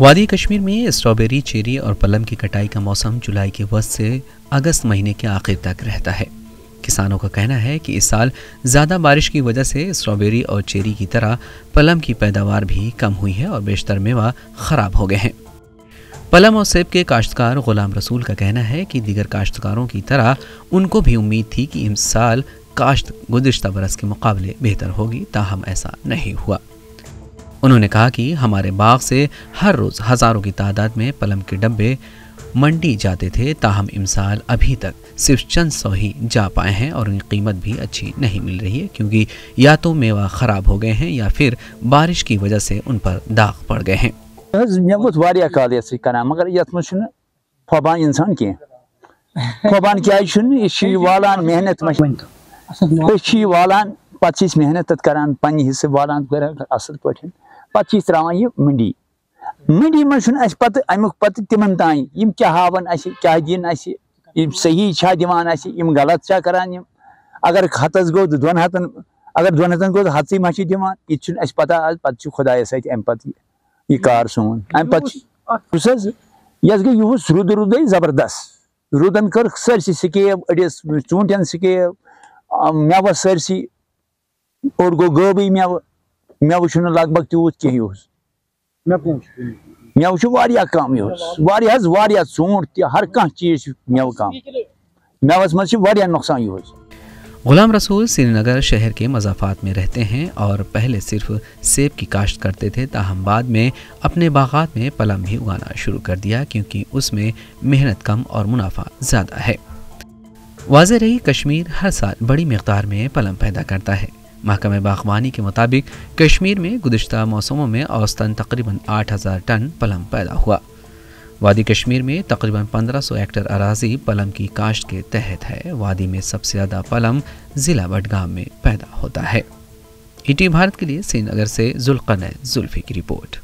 وادی کشمیر میں strawberry, cherry اور پلم کی کٹائی کا موسم جولائی کے وسط سے اگست مہینے کے آخر تک رہتا ہے۔ کسانوں کا کہنا ہے کہ اس سال زیادہ بارش کی وجہ سے اسٹرابیری اور چیری کی طرح پلم کی پیداوار بھی کم ہوئی ہے اور بیشتر میوہ خراب ہو گئے ہیں۔ پلم اور سیب کے کاشتکار غلام رسول کا کہنا ہے کہ دیگر کاشتکاروں کی طرح ان کو بھی امید تھی کہ اس سال کاشت گزشتہ برس کے مقابلے بہتر ہوگی، تاہم ایسا نہیں ہوا۔ انہوں نے کہا کہ ہمارے باغ سے ہر روز ہزاروں کی تعداد میں پلم کے ڈبے منڈی جاتے تھے، تاہم امسال ابھی تک صرف چند سو ہی جا پائے ہیں اور ان کی قیمت بھی اچھی نہیں مل رہی ہے، کیونکہ یا تو میوہ خراب ہو گئے ہیں یا پھر بارش کی وجہ سے ان پر داغ پڑ گئے ہیں۔ مگر یت من پھوبان انسان کی پھوبان کیا والان محنت والان پتہ محنت کران پنہ حصہ والان اصل پہ پتہ تراان یہ منڈی من پتہ امیک پتہ تمن تین کیا ہاون کیا دین صحیح چھا دان غلط چھا کران اگر ہتس گو دون ہتن اگر دون ہتن گو ہتسے ما دان یہ پتہ پتہ خدائے ست ام پتہ یہ کار سون ام پتہ یس گئی یہ رود رود زبردست رودن کر سرسی سکیب اڑس ژوٗنٛٹھٮ۪ن سکیب میوہ سرسی اوڑ گو غٲبٕے میوہ چھُنہٕ لگ بگ تیوٗت کینٛہہ میوہ چھُ واریاہ کم واریاہ ژوٗنٛٹھ تہِ ہر کانٛہہ چیٖز چھُ میوہ کم میوہس منٛز چھُ واریاہ نۄقصان یِہُس۔ غلام رسول سری نگر شہر کے مضافات میں رہتے ہیں اور پہلے صرف سیب کی کاشت کرتے تھے، تاہم بعد میں اپنے باغات میں پلم بھی اگانا شروع کر دیا کیونکہ اس میں محنت کم اور منافع زیادہ ہے۔ واضح رہی کشمیر ہر سال بڑی مقدار میں پلم پیدا کرتا ہے۔ محکمہ باغبانی کے مطابق کشمیر میں گزشتہ موسموں میں اوسطاً تقریباً 8000 ٹن پلم پیدا ہوا۔ وادی کشمیر میں تقریباً 1500 ایکڑ اراضی پلم کی کاشت کے تحت ہے۔ وادی میں سب سے زیادہ پلم ضلع بڈگام میں پیدا ہوتا ہے۔ ET بھارت کے لیے سری نگر سے ذوالقرنین زلفی کی رپورٹ۔